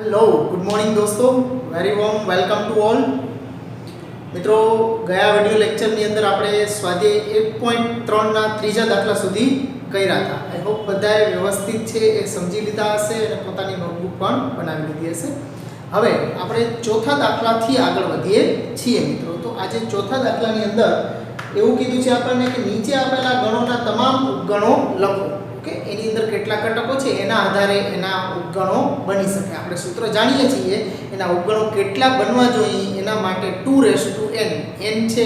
Hello good morning દોસ્તો, very warm welcome to all મિત્રો. ગયા વિડિયો લેક્ચરની અંદર આપણે સ્વાધ્યાય 1.3 ના ત્રીજા દાખલા સુધી કર્યા હતા. આઈ હોપ બધાએ વ્યવસ્થિત છે એ સમજી લીધા હશે અને પોતાની નોટબુક પણ બનાવી લીધી હશે. હવે આપણે ચોથા દાખલાથી આગળ વધીએ છીએ મિત્રો. તો આજે ચોથા દાખલાની અંદર એવું કીધું છે આપણને કે નીચે આપેલા ગણોના તમામ ઉપગણો લખો. ઓકે, એની અંદર કેટલા ઘટકો છે એના આધારે એના ઉપગણો બની શકે. આપણે સૂત્ર જાણીએ છીએ એના ઉપગણો કેટલા બનવા જોઈએ એના માટે 2n n છે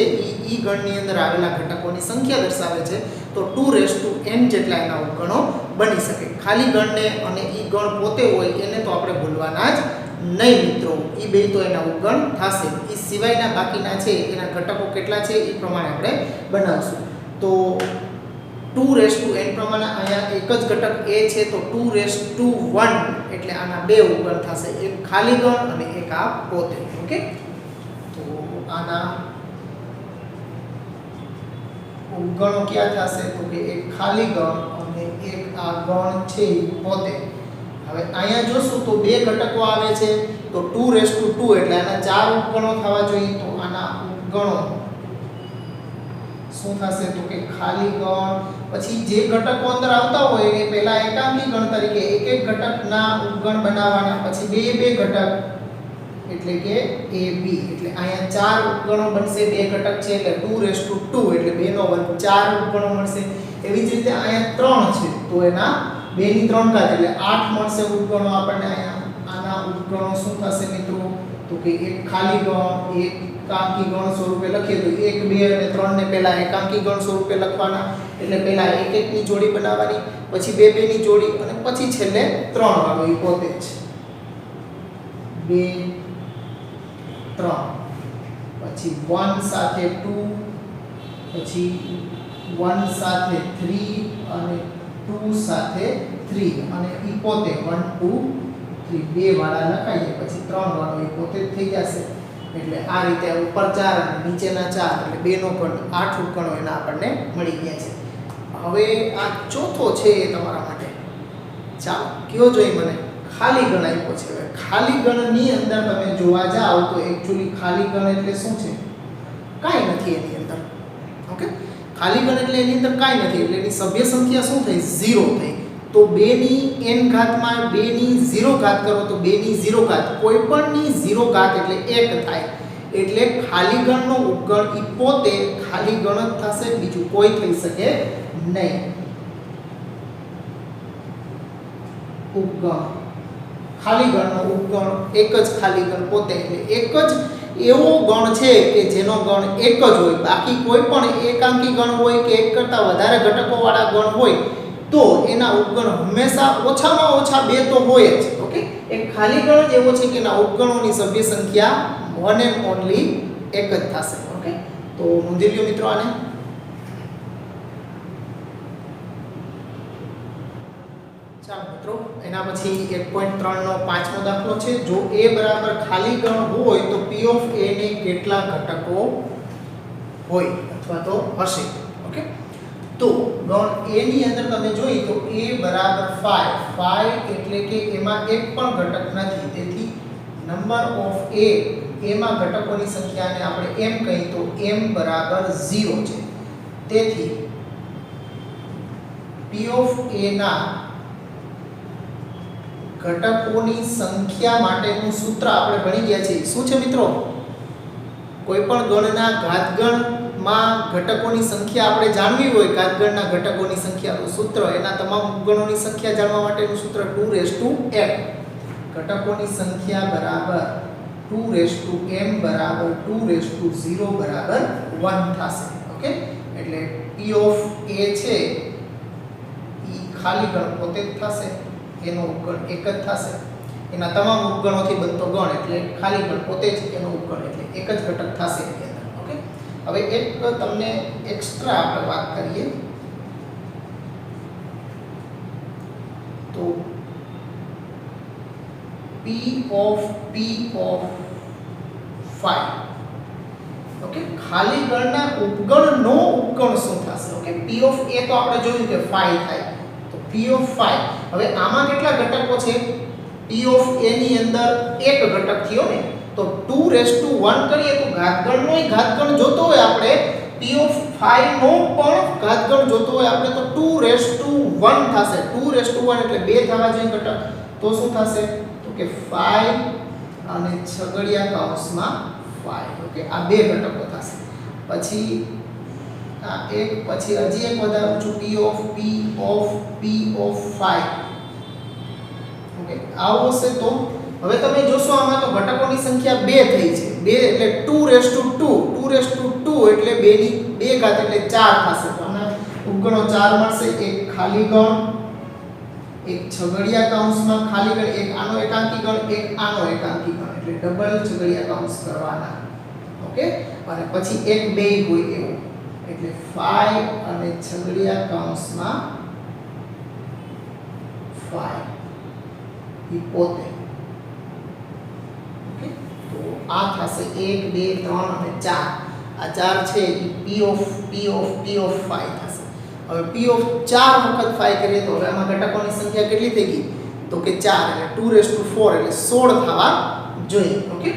ઈ ગણની અંદર આવેલા ઘટકોની સંખ્યા દર્શાવે છે. તો 2n જેટલા એના ઉપગણો બની શકે. ખાલી ગણને અને ઈ ગણ પોતે હોય એને તો આપણે ભૂલવાના જ નહીં મિત્રો. એ બે તો એના ઉપગણ થશે. એ સિવાયના બાકીના છે એના ઘટકો કેટલા છે એ પ્રમાણે આપણે બનાવશું. તો 2n પ્રમાણે અહીંયા એક જ ઘટક a છે તો 2:1 એટલે આના બે ઉપગણ થશે, એક ખાલી ગણ અને એક આ પોતે. ઓકે, તો આના ઉપગણો ક્યાં થશે તો કે એક ખાલી ગણ અને એક આ ગણ છે પોતે. હવે અહીંયા જોશું તો બે ઘટકો આવે છે તો 2:2 એટલે આના ચાર ઉપગણો થવા જોઈએ. તો આના ઉપગણો શું થશે તો કે ખાલી ગણ, પછી જે ઘટકો અંદર આવતા હોય એ પહેલા એકાંકી ગણ તરીકે એક એક ઘટકના ઉપગણ બનાવવાના, પછી બે બે ઘટક એટલે કે ab. એટલે અહીંયા ચાર ઉપગણો બનશે. બે ઘટક છે એટલે 2:2 એટલે 2 નો વર્ગ 4 ઉપગણો મળશે. એવી જ રીતે અહીંયા 3 છે તો એના 2 ની 3 ઘાત એટલે 8 મળશે ઉપગણો આપણને. અહીંયા આના ઉપગણો શું થશે મિત્રો તો કે એક ખાલી ગણ એક એકાંકી ગણ સ્વરૂપે લખીએ તો 1 2 અને 3 ને પહેલા એકાંકી ગણ સ્વરૂપે લખવાના. એટલે પહેલા એક એક ની જોડી બનાવવાની, પછી બે બે ની જોડી અને પછી છેલ્લે 3 વાળો એ પોતે જ 2 3, પછી 1 સાથે 2, પછી 1 સાથે 3 અને 2 સાથે 3 અને ઈ પોતે 1 2 3 બે વાળા લખાઈએ પછી 3 વાળો એ પોતે જ થઈ જશે. એટલે આ રીતે ઉપર 4 અને નીચેના 4 એટલે 2 નો ગણ 8 ઉપગણો એના આપણને મળી ગયા છે. હવે આ ચોથો છે એ તમારા માટે ચાલો કયો જોઈએ મને. ખાલી ગણ આપ્યો છે. હવે ખાલી ગણની અંદર તમે જોવા જાઓ તો એક્ચ્યુઅલી ખાલી ગણ એટલે શું છે? કાંઈ નથી એની અંદર. ઓકે, ખાલી ગણ એટલે એની અંદર કાંઈ નથી એટલે એની સભ્ય સંખ્યા શું થઈ? 0 થઈ. તો 2 ની n ઘાતમાં 2 ની 0 ઘાત કરો તો 2 ની 0 ઘાત, કોઈ પણ ની 0 ઘાત એટલે 1 થાય. એટલે ખાલી ગણનો ઉપગણ ઈ પોતે ખાલી ગણ જ થશે, બીજું કોઈ થઈ શકે નહીં. ઉપગણ ખાલી ગણનો ઉપગણ એક જ ખાલી ગણ પોતે એટલે એક જ એવો ગણ છે કે જેનો ગણ એક જ હોય. બાકી કોઈ પણ એકાંકી ગણ હોય કે એક કરતાં વધારે ઘટકો વાળા ગણ હોય તો એના ઉપગણ હંમેશા ઓછામાં ઓછા બે તો હોય જ. ઓકે, એક ખાલી ગણ જ એવો છે કે એના ઉપગણોની સભ્ય સંખ્યા વન એન્ડ ઓન્લી એક જ થશે. ઓકે, તો નોંધી લ્યો મિત્રો આને. ચાલો મિત્રો, એના પછી 1.3 નો પાંચમો દાખલો છે. જો a બરાબર ખાલી ગણ હોય તો p ઓફ a ને કેટલા ઘટકો હોય અથવા તો હશે? ઓકે, તો ગણ a ની અંદર તમે જોઈ તો a બરાબર 5 એટલે કે એમાં એક પણ ઘટક નથી. તેથી નંબર ઓફ a એમાં ઘટકોની સંખ્યાને આપણે m કહી તો m બરાબર 0 છે. તેથી p ઓફ a ના ઘટકોની સંખ્યા માટેનું સૂત્ર આપણે ભણી ગયા છીએ. શું છે મિત્રો? કોઈ પણ ગણના ઘાતગણમાં ઘટકોની સંખ્યા આપણે જાણવી હોય, ઘાતગણના ઘટકોની સંખ્યાનું સૂત્ર, એના તમામ ઉપગણોની સંખ્યા જાણવા માટેનું સૂત્ર 2m. ઘટકોની સંખ્યા બરાબર 2m બરાબર 2:0 બરાબર 1 થશે. ઓકે, એટલે p ઓફ a છે ઈ ખાલી ગણ પોતે જ થશે, એનો ઉપગણ એક જ થશે. એના તમામ ઉપગણોથી બનતો ગણ એટલે ખાલી ગણ પોતે જ એનો ઉપગણ એટલે એક જ ઘટક થશે એની અંદર. ઓકે, હવે એક તમને એક્સ્ટ્રા આપણે વાત કરીએ તો p of 5. ઓકે, ખાલી ગણના ઉપગણનો ઉપગણ શું થશે? ઓકે, p of a તો આપણે જોયું કે 5 થાય તો p of 5. હવે આમાં કેટલા ઘટકો છે? p ઓફ a ની અંદર એક ઘટક થયો ને, તો 2 કરીએ તો ઘાતગણનો ઘાતગણ જોતો હોય આપણે, p ઓફ 5 નો પણ ઘાતગણ જોતો હોય આપણે, તો 2 થશે. 2 એટલે 2 થવા જોઈએ ઘટક, તો શું થશે? તો કે 5 અને છગડિયા કૌંસમાં 5. ઓકે, આ બે ઘટકો થશે. પછી આ એક, પછી હજી એક વધારું છું, p ઓફ 5. ઓકે, આવું હશે. તો હવે તમે જોશો આમાં તો ઘટકોની સંખ્યા 2 થઈ છે. 2 એટલે 2 એટલે 2 ની 2 ઘાત એટલે 4 થશે. તો આના ઉપગણો 4 મળશે. એક ખાલી ગણ, એક છગડિયા કૌંસમાં ખાલી ગણ, એક આનો એકાંકી ગણ, એક આનો એકાંકી ગણ, એટલે ડબલ છગડિયા કૌંસ કરવાના. ઓકે, અને પછી એક બે હોય એવું, એટલે 5 અને છગડિયા કૌંસમાં 5 ઈ પોતે. ઓકે, તો આ થશે 1 2 3 અને 4. આ 4 છે એ p ઓફ 5 થશે. હવે p ઓફ 4 વખત 5 કરીએ તો હવે આમાં ઘટકોની સંખ્યા કેટલી થઈ ગઈ? તો કે 4 એટલે 2 એટલે 16 થવા જોઈએ. ઓકે,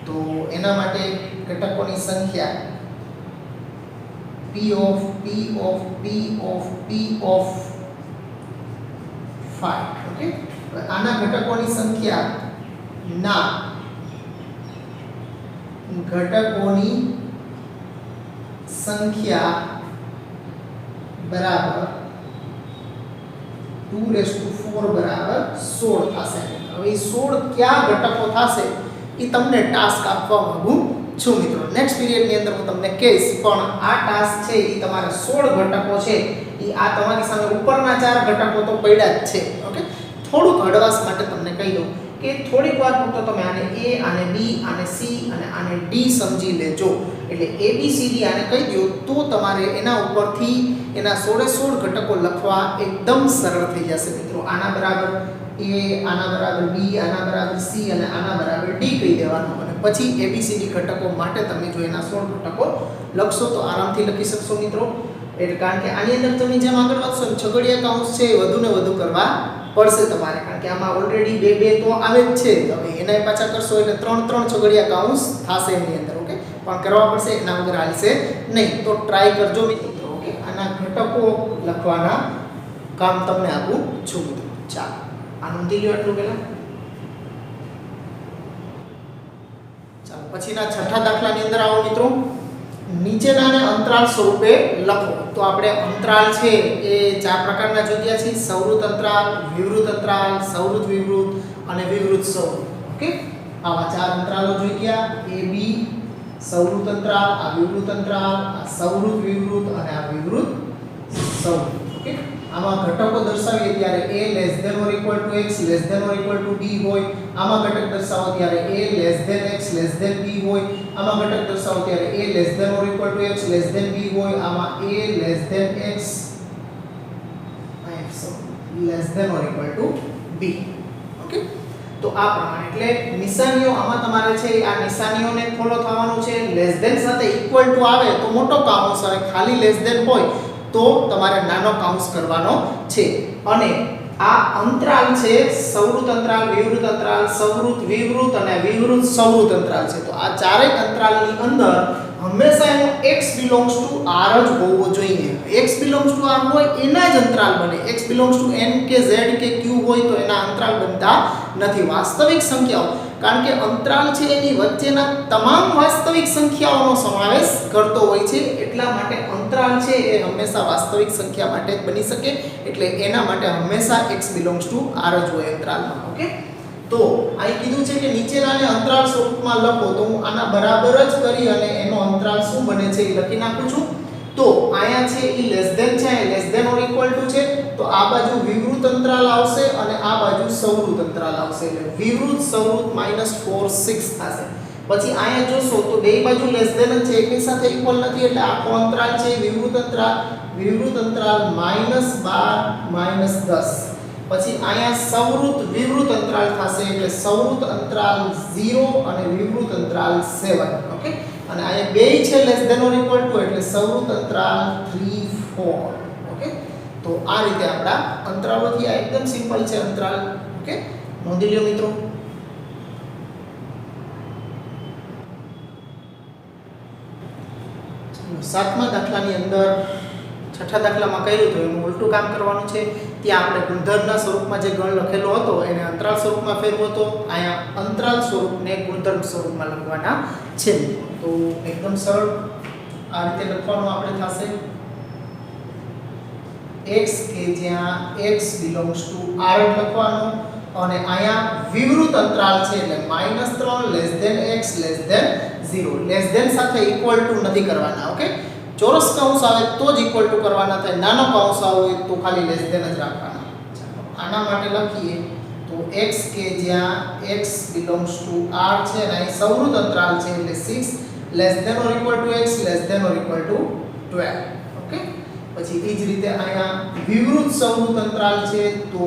તો એના માટે ઘટકોની સંખ્યા p ઓફ 5. ઓકે, આના ઘટકોની સંખ્યા ના ઘટકોની સંખ્યા બરાબર 2 બરાબર 16 થશે. હવે 16 કયા ઘટકો થશે એ તમને ટાસ્ક આપવા માંગુ છું મિત્રો. નેક્સ્ટ પીરિયડની અંદર હું તમને કહીશ, પણ આ ટાસ્ક છે એ તમારે 16 ઘટકો છે એ આ તમારી સામે ઉપરના 4 ઘટકો તો પડ્યા જ છે. ઓકે, થોડુંક હળવાશ માટે તમને કહી દઉં કે થોડીક વાર પૂરતો તમે આને a, આને b, આને c અને આને d સમજી લેજો. એટલે a b c d આને કહી દો તો તમારે એના ઉપરથી એના 16 ઘટકો લખવા એકદમ સરળ થઈ જશે મિત્રો. આના બરાબર a, આના બરાબર b, આના બરાબર c અને આના બરાબર d કહી દેવાનું, અને પછી a b c d ઘટકો માટે તમે જો એના 16 ઘટકો લખશો તો આરામથી લખી શકશો મિત્રો. એટલે કારણ કે આની અંદર તમે જેમ આગળ વધશો ને છગડિયા કૌંસ છે એ વધુ ને વધુ કરવા પડશે તમારે, કારણ કે આમાં ઓલરેડી 2 તો આવે જ છે. હવે એના પાછા કરશો એટલે 3 છગડિયા કૌંસ થશે એની અંદર. ઓકે, પણ કરવા પડશે, એના વગર હાલશે નહીં. તો ટ્રાય કરજો મિત્રો. ઓકે, આના ઘટકો લખવાના કામ તમને આપું છું મિત્રો. ચાલો આ નોંધી લ્યો આટલું પહેલા. ચાલો પછીના છઠ્ઠા દાખલાની અંદર આવો મિત્રો. નીચેનાને અંતરાલ સ્વરૂપે લખો. તો આપણે અંતરાલ છે એ 4 પ્રકારના જોયા છે: સંવૃત અંતરાલ, વિવૃત અંતરાલ, સંવૃત વિવૃત અને વિવૃત સંવૃત. ઓકે, આવા 4 અંતરાલો જોઈ ગયા. a b સંવૃત અંતરાલ, આ વિવૃત અંતરાલ, આ સંવૃત વિવૃત અને આ વિવૃત સંવૃત. ઓકે, આમાં ઘટકો દર્શાવીએ ત્યારે a <= x <= b હોય. આમાં ઘટક દર્શાવો ત્યારે a x b હોય. આમાં ઘટક દર્શાવો ત્યારે a <= x b હોય. આમાં a x b. ઓકે, તો આ પ્રમાણે એટલે નિશાનીઓ આમાં તમારે છે આ નિશાનીઓને ફોલો થવાનું છે. લેસ ધેન સાથે ઇક્વલ ટુ આવે તો મોટો કૌંસ, અને ખાલી લેસ ધેન હોય તો તમારે નાનો કૌંસ કરવાનો છે. અને આ અંતરાલ છે સંવૃત અંતરાલ, વિવૃત અંતરાલ, સંવૃત વિવૃત અને વિવૃત સંવૃત અંતરાલ છે. તો આ ચારેય અંતરાલની અંદર હંમેશા એનો x belongs to r જ હોવો જોઈએ. x belongs to r હોય એના જ અંતરાલ બને. x belongs to n કે z કે q હોય તો એના અંતરાલ બનતા નથી. વાસ્તવિક સંખ્યાઓ, કારણ કે અંતરાલ છે એની વચ્ચેના તમામ વાસ્તવિક સંખ્યાઓનો સમાવેશ કરતો હોય છે, એટલા માટે અંતરાલ છે એ હંમેશા વાસ્તવિક સંખ્યા માટે જ બની શકે. એટલે એના માટે હંમેશા x belongs to r જ હોય અંતરાલમાં. ઓકે, તો અહીં કીધું છે કે નીચેનાને અંતરાલ સ્વરૂપમાં લખો. તો હું આના બરાબર જ કરી અને એનો અંતરાલ શું બને છે એ લખી નાખું છું. તો અહીંયા છે એ લેસ ધેન છે, less than or equal to છે, તો આ બાજુ વિવૃત અંતરાલ આવશે અને આ બાજુ સંવૃત અંતરાલ આવશે. એટલે વિવૃત સંવૃત -4 6 થશે. પછી અહીંયા જોશો તો બે બાજુ લેસ ધેન છે, એકની સાથે ઇક્વલ નથી, એટલે આખો અંતરાલ છે વિવૃત અંતરાલ -12 -10. પછી અહીંયા સંવૃત વિવૃત અંતરાલ થશે, એટલે સંવૃત અંતરાલ 0 અને વિવૃત અંતરાલ 7. ઓકે, અને અહીંયા બે છે less than or equal to, એટલે સંવૃત અંતરાલ 3 4. ઓકે, તો આ રીતે આપણા અંતરાલોથી આ એકદમ સિમ્પલ છે અંતરાલ. ઓકે, નોંધી લ્યો મિત્રો. સાતમા દાખલાની અંદર છઠ્ઠા દાખલામાં કર્યું તો એનું ઉલટું કામ કરવાનું છે. ત્યાં આપણે ગુણધર્મના સ્વરૂપમાં જે ગણ લખેલો હતો એને અંતરાલ સ્વરૂપમાં ફેરવો હતો. અહીંયા અંતરાલ સ્વરૂપને ગુણધર્મ સ્વરૂપમાં લખવાના છે. તો એકદમ સરળ આ રીતે લખવાનું આપણે થશે x કે જ્યાં x belongs to r લખવાનું અને અહીંયા વિવૃત અંતરાલ છે એટલે -3 less than x less than 0 less than સાથે ઇક્વલ ટુ નથી કરવાના. ઓકે, ચોરસ કૌંસ આવે તો જ ઇક્વલ ટુ કરવાના થાય, નાનો કૌંસ આવે તો ખાલી લેસ ધેન જ રાખવાના. ચાલો આના માટે લખીએ તો x કે જ્યાં x belongs to r છે અને અહીં સંવૃત અંતરાલ છે એટલે 6 less than or equal to x less than or equal to 12. Okay, પછી એ જ રીતે અહીંયા વિવૃત સંવૃત અંતરાલ છે તો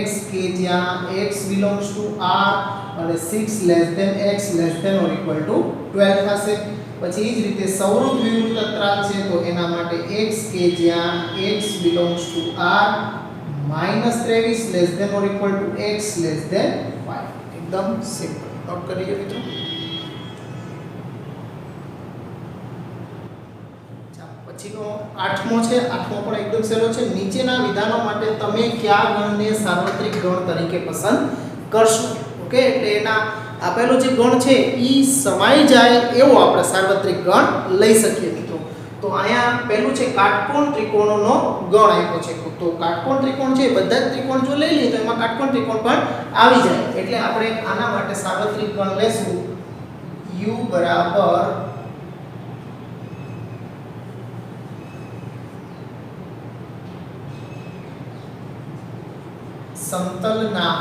x કે જ્યાં x belongs to r અને 6 less than x less than or equal to 12 થશે. પછી એ જ રીતે સંવૃત વિવૃત અંતરાલ છે તો એના માટે x કે જ્યાં x belongs to r -23 less than or equal to x less than 5. એકદમ સિમ્પલ. નોટ કરી લો મિત્રો. પછીનો આઠમો છે. આઠમો પણ એકદમ સહેલો છે. નીચેના વિધાનો માટે તમે કયા ગણને સાર્વત્રિક ગણ તરીકે પસંદ કરશો? ઓકે, એટલે એના આપેલો જે ગણ છે ઈ સમાઈ જાય એવો આપણે સાર્વત્રિક ગણ લઈ શકીએ મિત્રો. તો અહીંયા પહેલું છે કાટકોણ ત્રિકોણોનો ગણ આપ્યો છે. તો કાટકોણ ત્રિકોણ છે બધા જ ત્રિકોણ જો લઈ લઈએ તો એમાં કાટકોણ ત્રિકોણ પણ આવી જાય. એટલે આપણે આના માટે સાર્વત્રિક ગણ લેશું u બરાબર સમતલના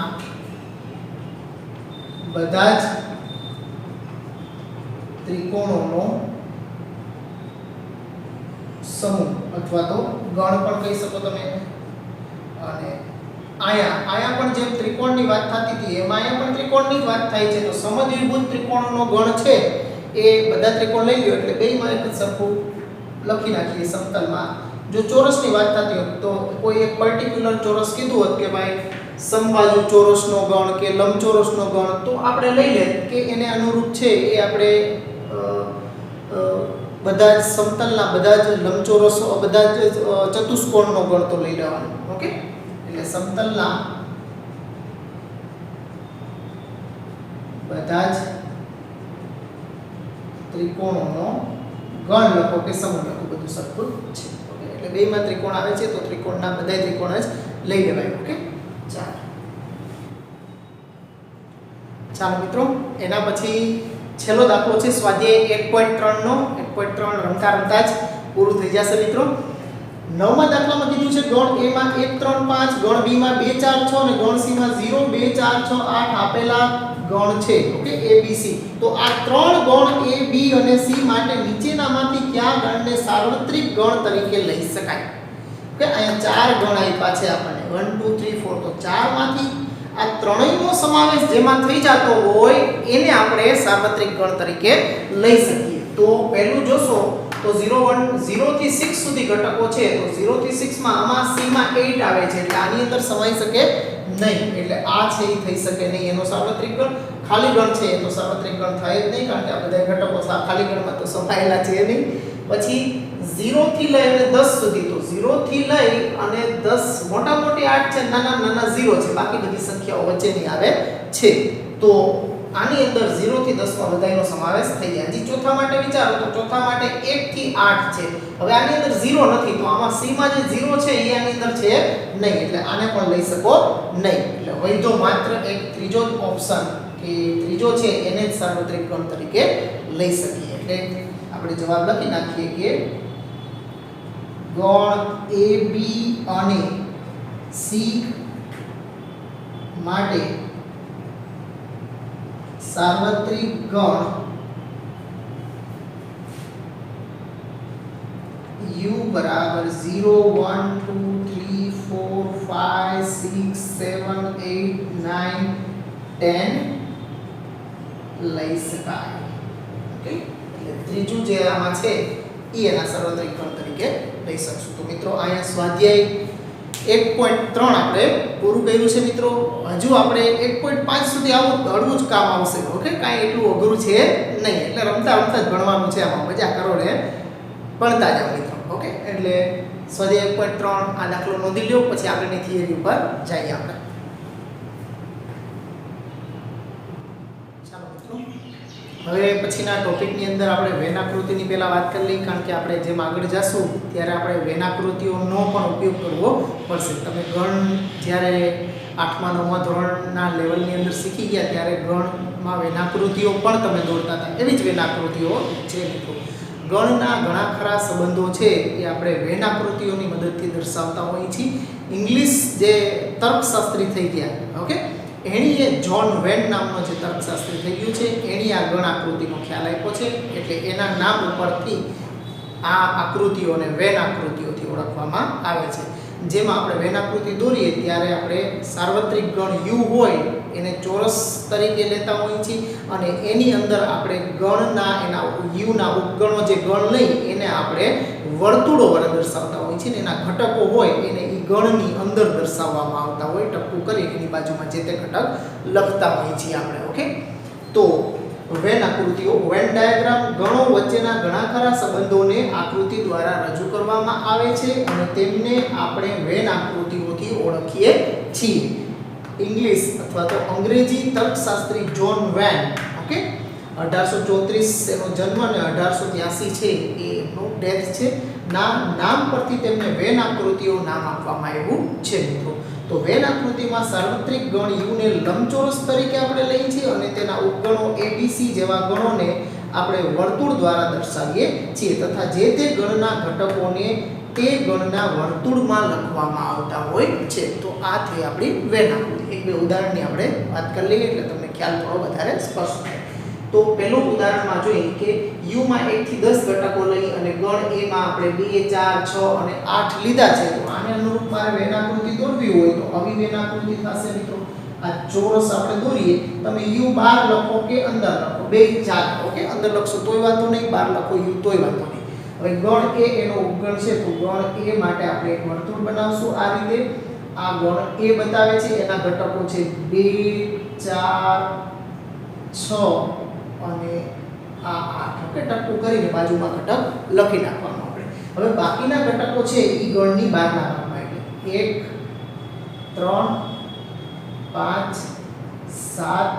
બધા જ ત્રિકોણોનો સમૂહ અથવા તો ગણ પણ કહી શકો તમે. અને આયા પણ જેમ ત્રિકોણની વાત થતી હતી એમાં અહીંયા પણ ત્રિકોણની જ વાત થાય છે. તો સમદ્વિભુજ ત્રિકોણોનો ગણ છે એ બધા ત્રિકોણ લઈ લ્યો એટલે બેયમાં એક જ સરખું લખી નાખીએ સમતલમાં. જો ચોરસની વાત થતી હોય તો કોઈ એક પર્ટિક્યુલર ચોરસ કીધું હોત કે ભાઈ સમબાજુ ચોરસનો ગણ કે લંબચોરસનો ગણ તો આપણે લઈ લે કે એને અનુરૂપ છે એ આપણે બધા જ સમતલના બધા જ લંબચોરસો બધા જ ચતુષ્કોણનો ગણ તો લઈ લેવાનો. ઓકે, એટલે સમતલના બધા જ ત્રિકોણોનો ગણ લખો કે સમૂહ લખો બધું સરખું છે. ઓકે, એટલે બેમાં ત્રિકોણ આવે છે તો ત્રિકોણના બધા ત્રિકોણ જ લઈ લેવાય. ઓકે, ચાલો મિત્રો, એના પછી છેલ્લો દાખલો છે સ્વાધ્યાય 1.3 નો. 1.3 રમતા રમતા જ પૂરું થઈ જશે મિત્રો. નવમા દાખલામાં કીધું છે ગણ A માં 1 3 5, ગણ B માં 2 4 6 અને ગણ C માં 0 2 4 6 8 આપેલા ગણ છે. Okay, A B C. તો આ ત્રણ ગણ A B અને C માટે નીચેનામાંથી કયા ગણને સાર્વત્રિક ગણ તરીકે લઈ શકાય? ઓકે, અહીંયા ચાર ગણ આપ્યા છે આપણને 1 2 3 4. તો ચાર માંથી આ ત્રણેયનો સમાવેશ જેમાં થઈ જતો હોય એને આપણે સાર્વત્રિક ગણ તરીકે લઈ શકીએ. તો પહેલું જોશો તો 0 થી 6 સુધી ઘટકો છે. તો 0 થી 6 માં આમાં C માં 8 આવે છે એટલે આની અંદર સમાઈ શકે નહીં. એટલે આ છે એ થઈ શકે નહીં એનો સાર્વત્રિક ગણ. ખાલી ગણ છે એ તો સાર્વત્રિક ગણ થાય જ નહીં કારણ કે આ બધા ઘટકો ખાલી ગણમાં તો સમાયેલા છે નહીં. પછી 0 થી લઈ અને 10 સુધી. તો 0 થી લઈ અને 10 મોટા મોટી 8 છે, નાના નાના 0 છે, બાકી બધી સંખ્યાઓ વચ્ચેની આવે છે. તો આની અંદર 0 થી 10 માં બધાયનો સમાવેશ થઈ જાય. હજી ચોથા માટે વિચારો તો ચોથા માટે 1 થી 8 છે. હવે આની અંદર 0 નથી તો આમાં C માં જે 0 છે એ આની અંદર છે નહીં એટલે આને પણ લઈ શકો નહીં. એટલે વૈધો માત્ર એક ત્રીજો જ ઓપ્શન કે ત્રીજો છે એને જ સાર્વત્રિક ગણ તરીકે લઈ શકીએ. એટલે આપણે જવાબ લખી નાખીએ કે ગણ A B અને C માટે સાર્વત્રિક ગણ u બરાબર 0 1 2 3 4 5 6 7 8 9 10 લઈ શકાય. ઓકે, એટલે ત્રીજું જે આમાં છે એ એના સાર્વત્રિક ગણ તરીકે લઈ શકશું. તો મિત્રો અહીંયા સ્વાધ્યાય 1.3 આપણે પૂરું કર્યું છે મિત્રો. હજુ આપણે 1.5 સુધી આવું હળવું જ કામ આવશે. ઓકે, કાંઈ એટલું અઘરું છે નહીં. એટલે રમતા રમતા જ ભણવાનું છે. આમાં મજા કરો ને ભણતા જાઓ મિત્રો. ઓકે, એટલે સ્વાધ્યાય 1.3 આ દાખલો નોંધી લ્યો, પછી આગળની થિયરી ઉપર જઈએ આપણે. ચાલો મિત્રો, હવે પછીના ટોપિકની અંદર આપણે વેનાકૃતિની પહેલાં વાત કરી લઈએ, કારણ કે આપણે જેમ આગળ જશું ત્યારે આપણે વેનાકૃતિઓનો પણ ઉપયોગ કરવો પડશે. તમે ગણ જ્યારે 8મા 9મા ધોરણના લેવલની અંદર શીખી ગયા ત્યારે ગણમાં વેનાકૃતિઓ પણ તમે દોરતા હતા. એવી જ વેનાકૃતિઓ છે મિત્રો. ગણના ઘણા ખરા સંબંધો છે એ આપણે વેનાકૃતિઓની મદદથી દર્શાવતા હોઈએ છીએ. ઇંગ્લિશ જે તર્કશાસ્ત્રી થઈ ગયા, ઓકે, એણીએ જ્હોન વેન નામનો જે તર્કશાસ્ત્રી થઈ ગયું છે, એણી આ ગણ આકૃતિનો ખ્યાલ આપ્યો છે. એટલે એના નામ ઉપરથી આ આકૃતિઓને વેન આકૃતિઓથી ઓળખવામાં આવે છે. જેમાં આપણે વેન આકૃતિ દોરીએ ત્યારે આપણે સાર્વત્રિક ગણ યુ હોય એને ચોરસ તરીકે લેતા હોઈએ છીએ, અને એની અંદર આપણે ગણના એના યુના ઉપગણો જે ગણ લઈ એને આપણે વર્તુળો વડે દર્શાવતા હોઈએ છીએ. એના ઘટકો હોય એને એ ગણની અંદર દર્શાવવામાં આવતા હોય. ટપકું કરી એની બાજુમાં જે તે ઘટક લખતા હોઈએ છીએ આપણે. ઓકે, તો વેન આકૃતિઓ, વેન ડાયાગ્રામ ગણો વચ્ચેના ઘણા ખરા સંબંધોને આકૃતિ દ્વારા રજૂ કરવામાં આવે છે અને તેમને આપણે વેન આકૃતિઓથી ઓળખીએ છીએ. ઇંગ્લિશ અથવા તો અંગ્રેજી તર્કશાસ્ત્રી જ્હોન વેન, ઓકે, 1834 એનો જન્મ અને 1883 છે એ એમનો ડેથ છે. નામ પરથી તેમને વેન આકૃતિઓ નામ આપવામાં આવ્યું છે મિત્રો. તો વેન આકૃતિમાં સાર્વત્રિક ગણ યુને લંબચોરસ તરીકે આપણે લઈએ છીએ અને તેના ઉપગણો ABC જેવા ગણોને આપણે વર્તુળ દ્વારા દર્શાવીએ છીએ, તથા જે તે ગણના ઘટકોને તે ગણના વર્તુળમાં લખવામાં આવતા હોય છે. તો આ થઈ આપણી વેન આકૃતિ. એક બે ઉદાહરણની આપણે વાત કરી લઈએ એટલે તમને ખ્યાલ થોડો વધારે સ્પષ્ટ થાય. તો પહેલું ઉદાહરણમાં જોઈએ કે યુમાં 1 થી 10 ઘટકો લઈ અને ગણ એમાં આપણે 2, 4, 6 અને 8 લીધા છે. તો આને અનુરૂપ મારે વેન આકૃતિ દોરવી હોય તો આવી વેન આકૃતિ થશે મિત્રો. આ ચોરસ આપણે દોરીએ, તમે યુ બહાર લખો કે અંદર લખો, બે ચાલે. ઓકે, અંદર લખશો તોય વાંધો નહીં, બહાર લખો યુ તોય વાંધો નહીં. હવે ગણ એ એનો ઉપગણ છે, તો ગણ એ માટે આપણે એક વર્તુળ બનાવશું આ રીતે. આ ગણ એ બતાવે છે, એના ઘટકો છે 2, 4, 6 અને આ 8. ઓકે, ટપકું કરીને બાજુમાં ઘટક લખી નાખવાનું આપણે. હવે બાકીના ઘટકો છે એ ગણની બહારના ભાગમાં, એટલે 1, 3, 5, 7,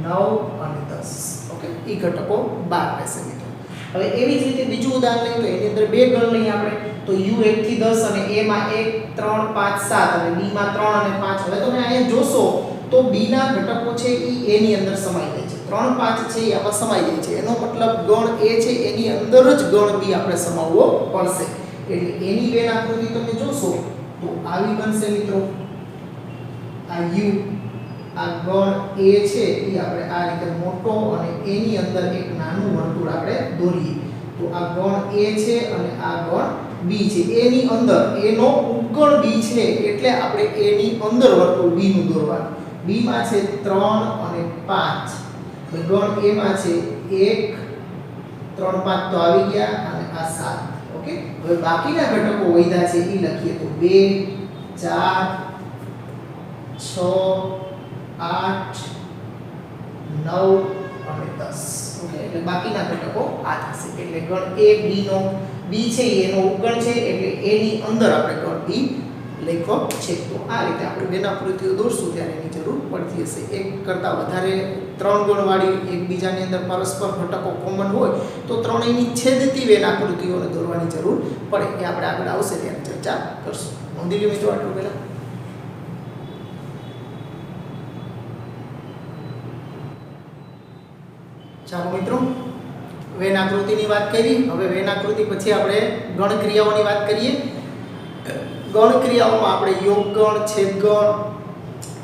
9 અને 10. ઓકે, એ ઘટકો બહાર રહેશે મિત્રો. હવે એવી જ રીતે બીજું ઉદાહરણ લઈએ તો એની અંદર બે ગણ લઈએ આપણે. તો u 1 થી 10 અને a માં 1, 3, 5, 7 અને b માં 3 અને 5. હવે તમે અહીંયા જોશો તો b ના ઘટકો છે એ a ની અંદર સમાઈ જાય છે. 3, 5 છે એ આમાં સમાઈ જાય છે. એનો મતલબ ગણ a છે એની અંદર જ ગણ b આપણે સમાવવો પડશે. એટલે એની વેન આકૃતિ તમે જોશો તો આવી બનશે મિત્રો. આ u, આ ગણ a છે એ આપણે આ રીતે મોટો અને એની અંદર એક નાનું વર્તુળ આપણે દોરીએ. તો આ ગણ a છે અને આ ગણ b છે. એની અંદર એનો ઉપગણ b છે એટલે આપણે એની અંદર વર્તુળ b નું દોરવાનું. b માં છે 3 અને 5. ગણ a માં છે 1, 3, 5 તો આવી ગયા અને આ 7. ઓકે, હવે બાકીના ઘટકો વધ્યા છે એ લખીએ તો 2, 4, 6, 8, 9 અને 10. ઓકે, એટલે બાકીના ઘટકો આ થશે. એટલે ગણ a b નો b છે એનો ઉપગણ છે એટલે a ની અંદર આપણે ગણ b લખ્યો છે. તો આ રીતે આપણે વેન આકૃતિઓ દોરશું ત્યારે એની જરૂર પડતી હશે. એક કરતાં વધારે 3 ગણવાળી એકબીજાની અંદર પરસ્પર ઘટકો કોમન હોય તો ત્રણેયની છેદતી વેન આકૃતિઓને દોરવાની જરૂર પડે. એ આપણે આગળ આવશે ત્યારે ચર્ચા કરશું. નોંધી લો મિત્રો આટલું પહેલા. ચાલો મિત્રો, વેન આકૃતિની વાત કરી. હવે વેન આકૃતિ પછી આપણે ગણ ક્રિયાઓની વાત કરીએ. ગણ ક્રિયાઓમાં આપણે યોગ ગણ, છેદ ગણ,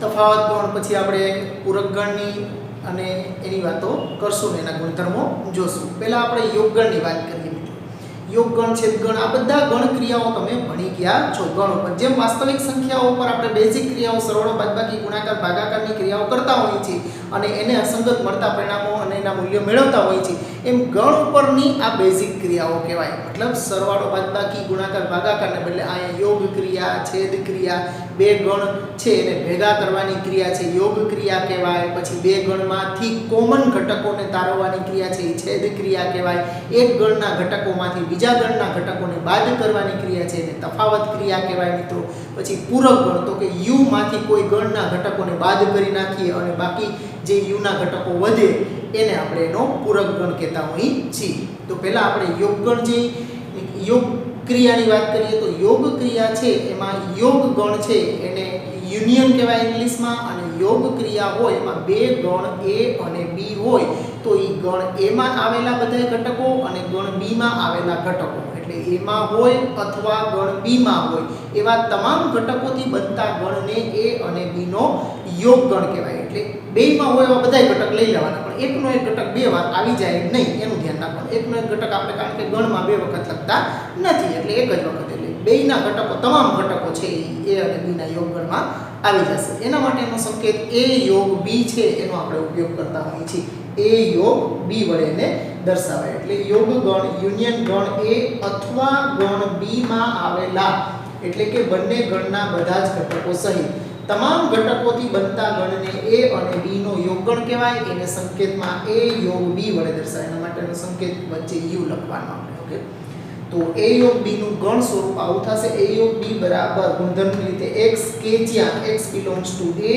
તફાવત ગણ, પછી આપણે પૂરક ગણની અને એની વાતો કરશું ને એના ગુણધર્મો જોશું. પહેલા આપણે યોગ ગણની વાત કરીએ મિત્રો. યોગ ગણ, છેદ ગણ આ બધા ગણ ક્રિયાઓ તમે ભણી ગયા છો. ગણ ઉપર જેમ વાસ્તવિક સંખ્યાઓ ઉપર આપણે બેઝિક ક્રિયાઓ સરવાળો, બાદબાકી, ગુણાકાર, ભાગાકારની ક્રિયાઓ કરતા હોઈએ છીએ, અને એને અસંગત મળતા પરિણામો અને એના મૂલ્યો મેળવતા હોય છે, એમ ગણ ઉપરની આ બેઝિક ક્રિયાઓ કહેવાય. મતલબ સરવાળો બાદબાકી ગુણાકાર ભાગાકારને બદલે અહીંયા યોગ ક્રિયા, છેદ ક્રિયા, બે ગણ છે એને ભેગા કરવાની ક્રિયા છે યોગ ક્રિયા કહેવાય. પછી બે ગણમાંથી કોમન ઘટકોને તારવવાની ક્રિયા છે એ છેદ ક્રિયા કહેવાય. એક ગણના ઘટકોમાંથી બીજા ગણના ઘટકોને બાદ કરવાની ક્રિયા છે એને તફાવત ક્રિયા કહેવાય મિત્રો. પછી પૂરક ગણ, તો કે યુ માંથી કોઈ ગણના ઘટકોને બાદ કરી નાખીએ અને બાકી જે યુના ઘટકો વધે એને આપણે એનો પૂરક ગણ કહેતા હોઈએ છીએ. તો પહેલા આપણે યોગ ગણ જે યોગ ક્રિયાની વાત કરીએ તો યોગ ક્રિયા છે એમાં યોગ ગણ છે એને યુનિયન કહેવાય ઇંગ્લિશમાં, અને યોગ ક્રિયા હોય એમાં બે ગણ એ અને બી હોય તો એ ગણ એમાં આવેલા બધા ઘટકો અને ગણ બીમાં આવેલા ઘટકો, એટલે એમાં હોય અથવા ગણ બીમાં હોય એવા તમામ ઘટકોથી બનતા ગણને એ અને બીનો યોગ ગણ કહેવાય. એટલે બેમાં હોય એવા બધા ઘટક લઈ લેવાના, પણ એકનો એક ઘટક બે વાર આવી જાય નહીં એનું ધ્યાન રાખવાનું. એકનો એક ઘટક આપણે કારણ કે ગણમાં બે વખત લખતા નથી એટલે એક જ વખત, એટલે બેયના ઘટકો તમામ ઘટકો છે એ અને બીના યોગ ગણમાં આવી જશે. એના માટેનો સંકેત એ યોગ બી છે એનો આપણે ઉપયોગ કરતા હોઈએ છીએ. એ યોગ બી વડે એને દર્શાવાય. એટલે યોગ ગણ યુનિયન ગણ એ અથવા ગણ બીમાં આવેલા એટલે કે બંને ગણના બધા જ ઘટકો સહિત તમામ ઘટકોથી બનતા ગણને એ અને બી નો યોગગણ કહેવાય. એને સંકેતમાં એ યોગ બી વડે દર્શાવાય. એના માટેનો સંકેત વચ્ચે યુ લખવાનો આપણે. ઓકે, તો એ યોગ બી નું ગણ સ્વરૂપ આવું થશે. એ યોગ બી બરાબર ગુણધર્મની રીતે x કે જ્યાં x belongs to a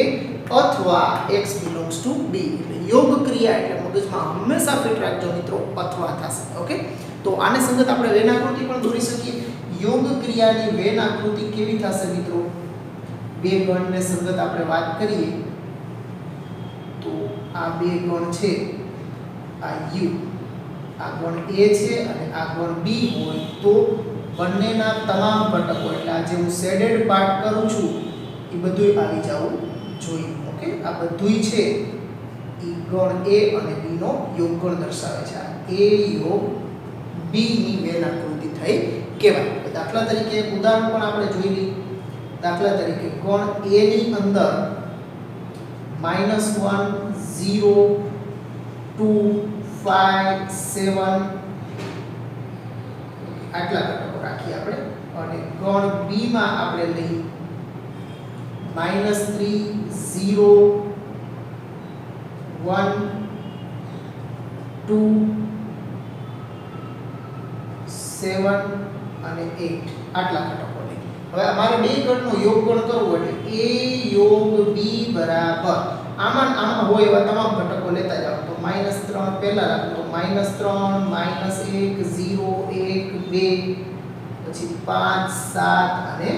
અથવા x belongs to b. એટલે યોગ ક્રિયા એટલે મગજમાં હંમેશા ફિટ રાખજો મિત્રો, અથવા થશે. ઓકે, તો આને સંગત આપણે વેન આકૃતિ પણ દોરી શકીએ. યોગ ક્રિયાની વેન આકૃતિ કેવી થશે મિત્રો? બે ગણને સંગત આપણે વાત કરીએ તો આ બે ગણ છે, આ u, આ ગણ a છે અને આ ગણ b હોય તો બંનેના તમામ ઘટકો એટલે આ જે હું શેડેડ પાર્ટ કરું છું એ બધુંય આવી જવું જોઈએ. ઓકે, આ બધુંય છે એ ગણ a અને b નો યોગગણ દર્શાવે છે. આ a યોગ b ની વેન આકૃતિ થઈ કહેવાય. દાખલા તરીકે એક ઉદાહરણ પણ આપણે જોઈ લઈએ. દાખલા તરીકે ગણ a ની અંદર -1 0 2 5 7 આટલા ઘટકો રાખીએ આપણે, અને ગણ b માં આપણે લઈ -3 0 1 2 7 અને 8 આટલા ઘટકો લઈ. હવે અમારે બે ગણનો યોગગણ કરવો એટલે a યોગ b બરાબર આમાં હોય એવા તમામ ઘટકો લેતા જાઓ. તો -3 પહેલા રાખો તો -3 -1 0 1 2 પછી 5 7 અને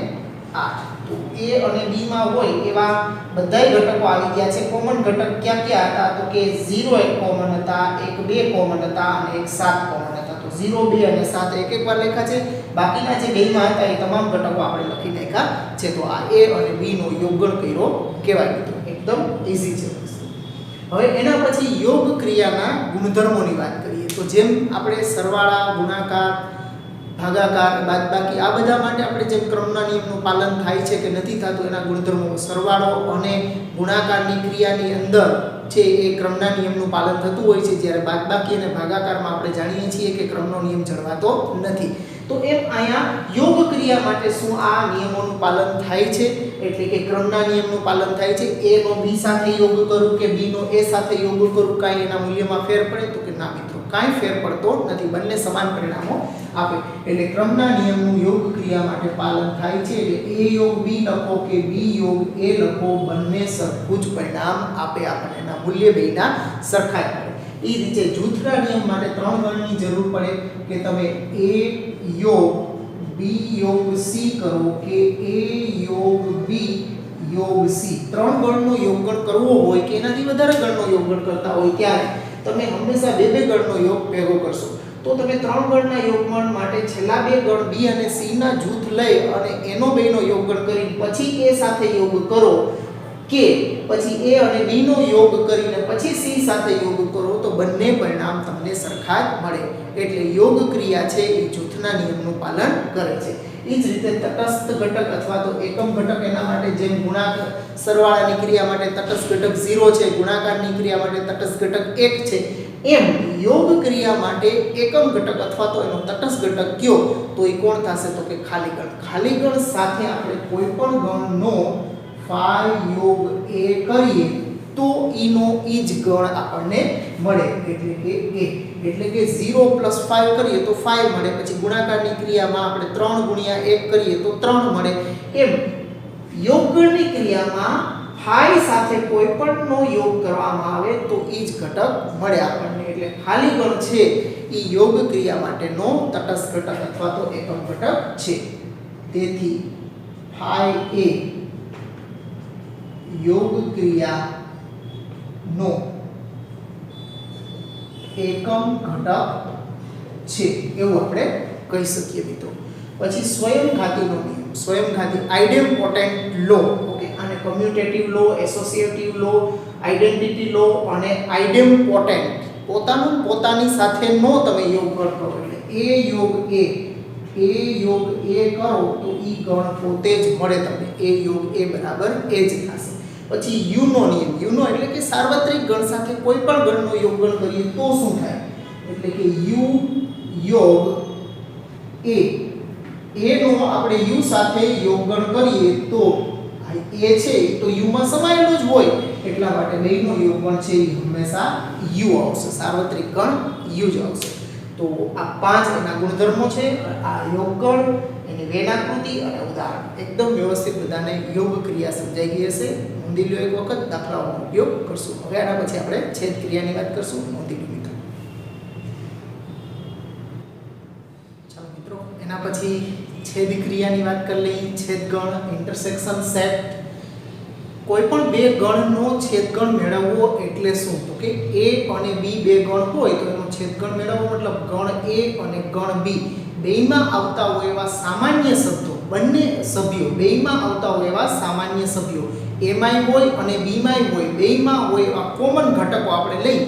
8. તો a અને b માં હોય એવા બધાય ઘટકો આવી ગયા છે. કોમન ઘટક ક્યાં ક્યાં હતા? તો કે 0 એક કોમન હતા, 1 2 કોમન હતા અને 1 7 કોમન હતા. તો 0 2 અને 7 એક એક વાર લખ્યા છે. બાકીના જે બેમાં હતા એ તમામ ઘટકો આપણે લખી નાખ્યા છે. તો આ a અને b નો યોગગણ કર્યો કહેવાય મિત્રો. એકદમ ઈઝી છે. હવે એના પછી યોગ ક્રિયાના ગુણધર્મોની વાત કરીએ તો જેમ આપણે સરવાળા, ગુણાકાર, ભાગાકાર, બાદબાકી આ બધા માટે આપણે જેમ ક્રમના નિયમનું પાલન થાય છે કે નથી થતું એના ગુણધર્મો, સરવાળો અને ગુણાકારની ક્રિયાની અંદર છે એ ક્રમના નિયમનું પાલન થતું હોય છે, જ્યારે બાદબાકી અને ભાગાકારમાં આપણે જાણીએ છીએ કે ક્રમનો નિયમ જળવાતો નથી. તો એમ અહીંયા યોગ ક્રિયા માટે શું આ નિયમોનું પાલન થાય છે? એટલે કે ક્રમના નિયમનું પાલન થાય છે. a નો b સાથે યોગ કરું કે b નો a સાથે યોગ કરું, કાંઈ એના મૂલ્યમાં ફેર પડે? તો કે ના મિત્રો, કાંઈ ફેર પડતો નથી, બંને સમાન પરિણામો આપે. એટલે ક્રમના નિયમનું યોગ ક્રિયા માટે પાલન થાય છે. એટલે a યોગ b લખો કે b યોગ a લખો, બંને સરખું જ પરિણામ આપે આપણને, એના મૂલ્ય બેયના સરખા મળે. એ રીતે જૂથના નિયમ માટે 3 ગણની જરૂર પડે કે તમે a યોગ b યોગ c કરો કે a યોગ b યોગ c. 3 ગણનો યોગગણ કરવો હોય કે એનાથી વધારે ગણનો યોગગણ કરતા હોય ત્યારે તમે હંમેશા બે ગણનો યોગ ભેગો કરશો. તો તમે 3 ગણના યોગગણ માટે છેલ્લા બે ગણ b અને c ના જૂથ લઈ અને એનો બેનો યોગગણ કરી પછી a સાથે યોગ કરો કે પછી a અને b નો યોગ કરીને પછી c સાથે યોગ કરો તો બંને પરિણામ તમને સરખા જ મળે. એટલે યોગ ક્રિયા છે એ જૂથના નિયમનું પાલન કરે છે. એ જ રીતે તટસ્થ ઘટક અથવા તો એકમ ઘટક એના માટે જેમ ગુણાકાર સરવાળાની ક્રિયા માટે તટસ્થ ઘટક 0 છે, ગુણાકારની ક્રિયા માટે તટસ્થ ઘટક 1 છે, એમ યોગ ક્રિયા માટે એકમ ઘટક અથવા તો એનો તટસ્થ ઘટક કયો તો એ કોણ થશે તો કે ખાલી ગણ. ખાલી ગણ સાથે આપણે કોઈ પણ ગણનો phi યોગ a કરીએ તો ઈનો ઈ જ ગણ આપણને મળે એટલે કે a. એટલે કે 0 + 5 કરીએ તો 5 મળે, પછી ગુણાકારની ક્રિયામાં આપણે 3 × 1 કરીએ તો 3 મળે. એમ યોગગણની ક્રિયામાં phi સાથે કોઈ પણનો યોગ કરવામાં આવે તો ઈ જ ઘટક મળે આપણને. એટલે ખાલી ગણ છે ઈ યોગ ક્રિયા માટેનો તટસ્થ ઘટક અથવા તો એકમ ઘટક છે. તેથી phi a યોગ ક્રિયા નો એકમ ઘટક છે એવું આપણે કહી શકીએ મિત્રો. પછી સ્વયંઘાતીનો નિયમ, સ્વયંઘાતી આઇડેમ્પોટેન્ટ લો. ઓકે, આને કમ્યુટેટિવ લો, એસોસિએટિવ લો, આઇડેન્ટિટી લો અને આઇડેમ્પોટેન્ટ પોતાની સાથે નો તમે યોગ કરો એટલે એ યોગ એ કરો તો ઈ ગણ પોતે જ મળે તમને. એ યોગ એ બરાબર એ જ થશે. પછી યુ નો નિયમ, યુ નો એટલે કે સાર્વત્રિક ગણ સાથે કોઈ પણ ગણનો યોગગણ કરીએ તો શું થાય એટલે કે યુ યોગ એ નો આપણે યુ સાથે યોગગણ કરીએ તો એ છે તો યુ માં સમાયેલો જ હોય એટલા માટે બેયનો યોગગણ છે એ હંમેશા યુ આવશે. સાર્વત્રિક ગણ યુ જ આવશે. તો આ 5 એના ગુણધર્મો છે. આ યોગગણ, એની વેનાકૃતિ અને ઉદાહરણ એકદમ વ્યવસ્થિત બધાને યોગ ક્રિયા સમજાઈ ગઈ હશે. નોંધી લો એક વખત, દાખલાઓનો ઉપયોગ કરશું. હવે આના પછી આપણે છેદ ક્રિયાની વાત કરશું. નોંધી લો મિત્રો. ચાલો મિત્રો, એના પછી છેદ ક્રિયાની વાત કરી લઈએ. છેદગણ, ઇન્ટરસેક્શન સેટ. કોઈ પણ બે ગણનો છેદગણ મેળવવો એટલે શું તો કે a અને b બે ગણ હોય તો એનો છેદગણ મેળવવો મતલબ ગણ a અને ગણ b બેયમાં આવતા હોય એવા સામાન્ય શબ્દો, બંને સભ્યો બેયમાં આવતા હોય એવા સામાન્ય સભ્યો a માં હોય અને b માં હોય, બેયમાં હોય એવા કોમન ઘટકો આપણે લઈ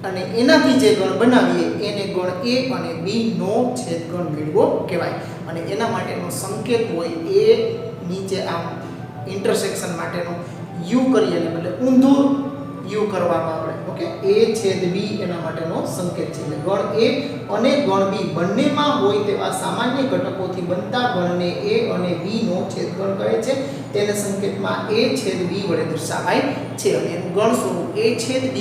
અને એનાથી જે ગણ બનાવીએ એને ગણ a અને b નો છેદગણ મેળવો કહેવાય. અને એના માટેનો સંકેત હોય એ નીચે આમ ઇન્ટરસેક્શન માટેનો યુ કરીએ એટલે બદલે ઊંધું યુ કરવાનો આપણે. ઓકે, a/b એના માટેનો સંકેત છે. એટલે ગણ a અને ગણ b બંનેમાં હોય તેવા સામાન્ય ઘટકોથી બનતા ગણને a અને b નો છેદગણ કહે છે. તેને સંકેતમાં a/b વડે દર્શાવાય છે. અને એનું ગણ સ્વરૂપ a/b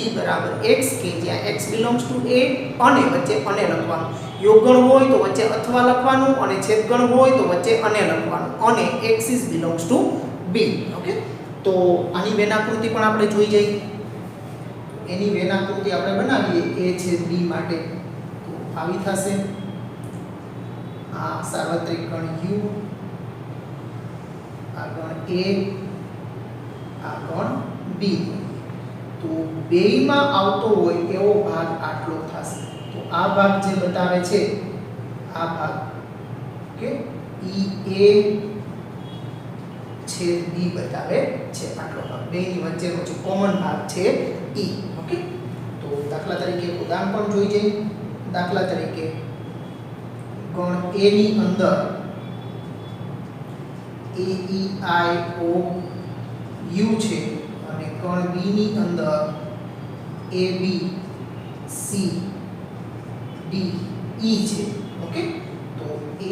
= x કે જ્યાં x belongs to a અને વચ્ચે અને લખવાનું. યોગગણ હોય તો વચ્ચે અથવા લખવાનું અને છેદગણ હોય તો વચ્ચે અને લખવાનું અને x belongs to b. Okay, તો આની વેનાકૃતિ પણ આપણે જોઈ જઈએ. એની વેનાકૃતિ આપણે બનાવીએ a/b માટે તો આવી થશે. આ સાર્વત્રિક ગણ u, આ ગણ a, આ ગણ b. તો બેયમાં આવતો હોય એવો ભાગ આટલો થશે. તો આ ભાગ જે બતાવે છે આ ભાગ ઓકે a/b બતાવે છે. આટલો ભાગ બેની વચ્ચેનો જે કોમન ભાગ છે e. ઓકે, તો દાખલા તરીકે ઉદાહરણ પણ જોઈ જઈએ. દાખલા તરીકે ગણ a ની અંદર a e i o u છે અને ગણ b ની અંદર a b c d e છે. ઓકે, તો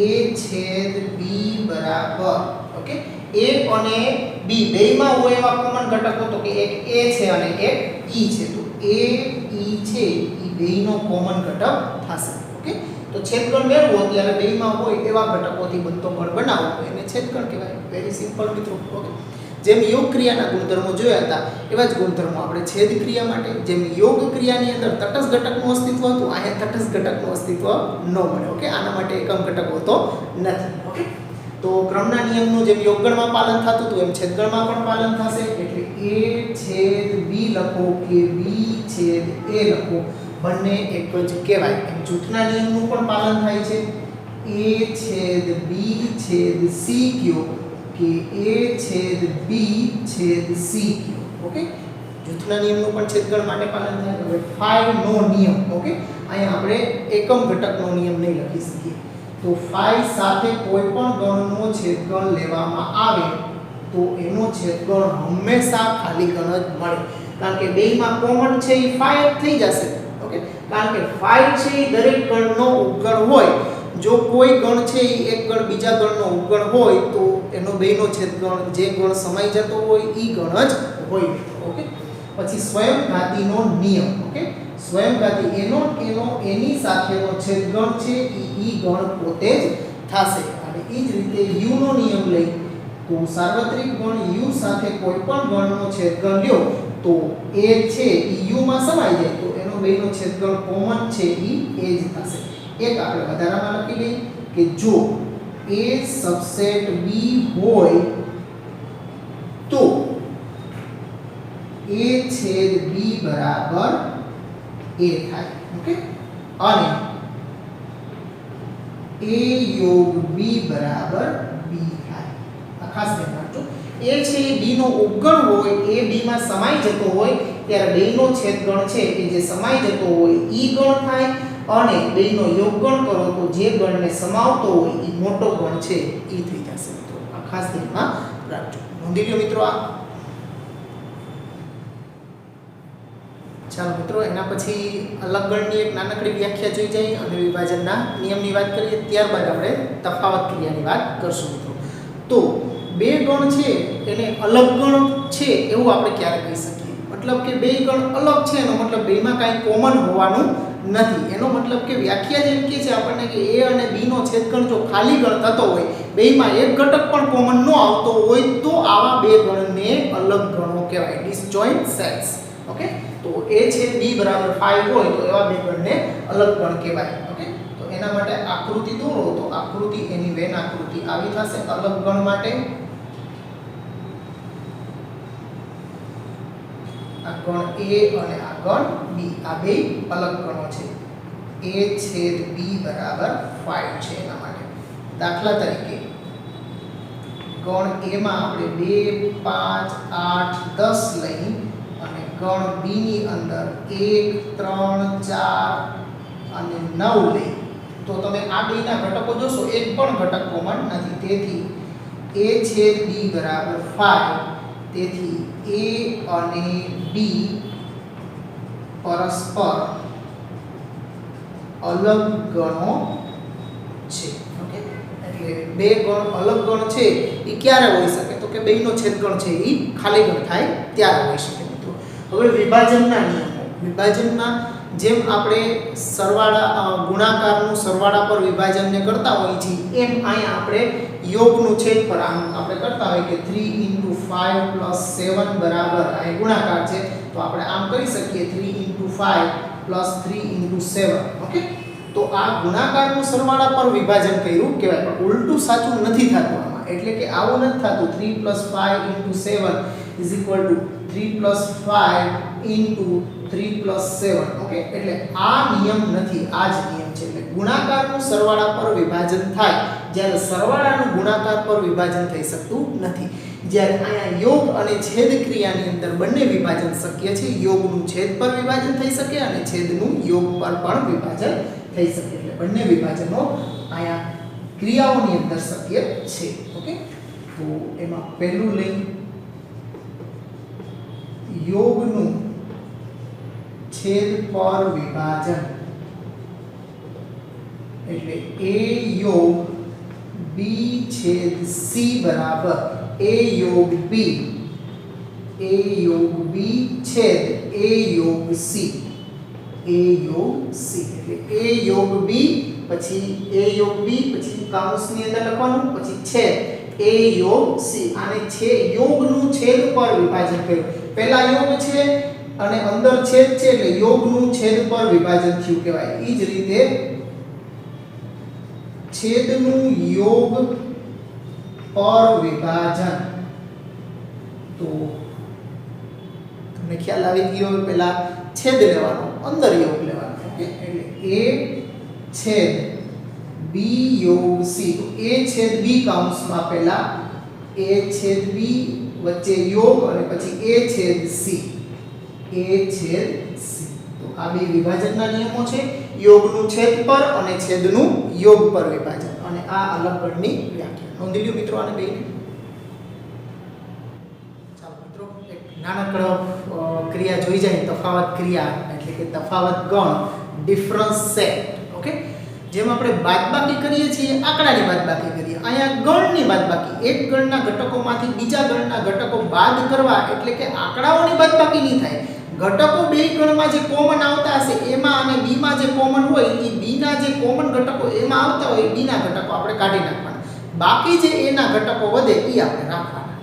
a/b બરાબર ઓકે a અને b બેયમાં હોય એવા કોમન ઘટકો તો કે એક a છે અને એક e છે. તો a e છે એ બેયનો કોમન ઘટક થશે. ઓકે, તો છેદગણ મેળવો ત્યારે બેયમાં હોય એવા ઘટકોથી બનતો ગણ બનાવો એને છેદગણ કહેવાય. વેરી સિમ્પલ મિત્રો. ઓકે, જેમ યોગ ક્રિયાના ગુણધર્મો જોયા હતા એવા જ ગુણધર્મો આપણે છેદ ક્રિયા માટે. જેમ યોગ ક્રિયાની અંદર તટસ્થ ઘટકનું અસ્તિત્વ હતું, અહીંયા તટસ્થ ઘટકનું અસ્તિત્વ ન મળે. ઓકે, આના માટે એકમ ઘટક હોતો નથી. ઓકે, તો ક્રમના નિયમનું જેમ યોગગણમાં પાલન થતું હતું એમ છેદગણમાં પણ પાલન થશે. એટલે a/b લખો કે b/a લખો, બંને એક જ કહેવાય. એમ જૂથના નિયમનું પણ પાલન થાય છે. a/b/c કયો કે a/b/c કયો. ઓકે, જૂથના નિયમનું પણ છેદગણ માટે પાલન થાય. હવે phi નો નિયમ. ઓકે, અહીંયા આપણે એકમ ઘટકનો નિયમ નહીં લખી શકીએ. તો phi સાથે કોઈ પણ ગણનો છેદગણ લેવામાં આવે તો એનો છેદગણ હંમેશા ખાલી ગણ જ મળે, કારણ કે બેયમાં કોમન છે એ phi જ થઈ જશે. ઓકે, કારણ કે phi છે એ દરેક ગણનો ઉપગણ હોય. જો કોઈ ગણ છે એ એક ગણ બીજા ગણનો ઉપગણ હોય તો એનો બેયનો છેદગણ જે ગણ સમાઈ જતો હોય એ ગણ જ હોય. ઓકે, પછી સ્વયંઘાતીનો નિયમ. ઓકે, સ્વયંઘાતી એનો એની સાથેનો છેદગણ છે એ ગણ પોતે જ થશે. અને એ જ રીતે u નો નિયમ લઈ તો સાર્વત્રિક ગણ u સાથે કોઈ પણ ગણનો છેદગણ લ્યો તો એ છે એ u માં સમાઈ જાય તો એનો બેયનો છેદગણ કોમન છે એ જ થશે. એક આપણે વધારામાં લખી લઈએ કે જો a સબસેટ b હોય તો a છેદ b બરાબર a થાય. ઓકે, અને a યોગ b બરાબર b થાય. આ ખાસ ધ્યાન રાખજો. a છે એ b નો ઉપગણ હોય, a b માં સમાઈ જતો હોય ત્યારે બેયનો છેદગણ છે એ જે સમાઈ જતો હોય ઈ ગણ થાય, અને બેયનો યોગગણ કરો તો જે ગણને સમાવતો હોય એ મોટો ગણ છે એ થઈ જશે. મિત્રો આ ખાસ ધ્યાનમાં રાખજો. નોંધી લ્યો મિત્રો. આ ચાલો મિત્રો, એના પછી અલગ ગણની એક નાનકડી વ્યાખ્યા જોઈ જઈએ અને વિભાજનના નિયમની વાત કરીએ. ત્યારબાદ આપણે તફાવત ક્રિયાની વાત કરશું. મિત્રો તો બે ગણ છે એને અલગ ગણ છે એવું આપણે ક્યારે કહી શકીએ? મતલબ કે બે ગણ અલગ છે એનો મતલબ બેમાં કાંઈ કોમન હોવાનું નથી. એનો મતલબ કે વ્યાખ્યા જેમ કહે છે આપણને કે a અને b નો છેદગણ જો ખાલી ગણ થતો હોય, બેમાં એક ઘટક પણ કોમન ન આવતો હોય તો આવા બે ગણને અલગ ગણો કહેવાય, ડિસજોઇન્ટ સેટ્સ. ઓકે, તો a છે b બરાબર 5 હોય તો એવા બે ગણને અલગ ગણ કહેવાય. ઓકે, તો એના માટે આકૃતિ દોરો તો આકૃતિ એની વેન આકૃતિ આવી થશે અલગ ગણ માટે. આ ગણ a અને આ ગણ b, આ બે અલગ ગણો છે. a છેદ b બરાબર 5 છે એના માટે. દાખલા તરીકે ગણ a માં આપણે 2 5 8 10 લઈ અને ગણ b ની અંદર 1 3 4 અને 9 લઈ તો તમે આ બેના ઘટકો જોશો એક પણ ઘટક કોમન નથી. તેથી a છેદ b બરાબર 5. તેથી a અને b પરસ્પર અલગ ગણો છે. ઓકે, એટલે બે ગણ અલગ ગણ છે એ ક્યારે હોઈ શકે? તો કે બેયનો છેદગણ છે એ ખાલી ગણ થાય ત્યારે હોઈ શકે. મિત્રો હવે વિભાજનના નિયમો. વિભાજનમાં જેમ આપણે સરવાળા ગુણાકારનું સરવાળા પર વિભાજનને કરતા હોઈએ છીએ એમ અહીંયા આપણે યોગનું છેદફળ આપણે કરતા હોય કે 3 * 5 + 7 બરાબર આ ગુણાકાર છે તો આપણે આમ કરી શકીએ 3 * 5 + 3 * 7. ઓકે, તો આ ગુણાકારનું સરવાળા પર વિભાજન કર્યું કહેવાય, પણ ઉલટું સાચું નથી થતું આમાં. એટલે કે આવું નથી થતું 3 + 5 * 7 = 3 + 5 * 3 + 7. ઓકે, એટલે આ નિયમ નથી, આ જ નિયમ છે. એટલે ગુણાકારનું સરવાળા પર વિભાજન થાય જ્યારે સરવાળાનું ગુણાકાર પર વિભાજન થઈ શકતું નથી. જ્યારે અહીંયા યોગ અને છેદ ક્રિયાની અંદર બંને વિભાજન શક્ય છે. યોગનું છેદ પર વિભાજન થઈ શકે અને છેદનું યોગ પર પણ વિભાજન થઈ શકે. એટલે બંને વિભાજનો અહીંયા ક્રિયાઓની અંદર શક્ય છે. ઓકે, તો એમાં પહેલું લઈ યોગનું છેદ પર વિભાજન એટલે a યોગ b છેદ c બરાબર a યોગ b છેદ a યોગ c. a યોગ c એટલે a યોગ b પછી a યોગ b પછી કૌંસની અંદર લખવાનું પછી છેદ a યોગ c. આને છે યોગનું છેદ પર વિભાજન કર્યું. પહેલા યોગ છે અને અંદર છેદ છે એટલે યોગનું છેદ પર વિભાજન થયું કહેવાય. એ જ રીતે છેદનું યોગ પર વિભાજન તો તમને ખ્યાલ આવી ગયો. પહેલા છેદ લેવાનો અંદર યોગ લેવાનો. ઓકે, એટલે a છેદ b યોગ c. તો a છેદ b કૌંસમાં પહેલા a છેદ b વચ્ચે યોગ અને પછી a છેદ c. a છેદ c. તો આ આ બે વિભાજનના નિયમો છે, યોગનું છેદ પર અને છેદનું યોગ પર વિભાજન, અને આ અલગ ગણની વ્યાખ્યા. નોંધી લ્યો મિત્રો આને બેને. ચાલો મિત્રો એક નાનકડો ક્રિયા જોઈ જાય, તફાવત ક્રિયા એટલે કે તફાવત ગણ, ડિફરન્સ સેટ. ઓકે, જેમ આપણે બાદબાકી કરીએ છીએ, આંકડાની બાદબાકી કરીએ, અહીંયા ગણની બાદબાકી, એક ગણના ઘટકોમાંથી બીજા ગણના ઘટકો બાદ કરવા, એટલે કે આંકડાઓની બાદબાકી નહીં થાય. ઘટકો બે ગણમાં જે કોમન આવતા હશે એમાં અને બી માં જે કોમન હોય એ બી ના જે કોમન ઘટકો એમાં આવતા હોય એ બી ના ઘટકો આપણે કાઢી નાખવાના. બાકી જે એ ના ઘટકો વધે એ આપણે રાખવાના.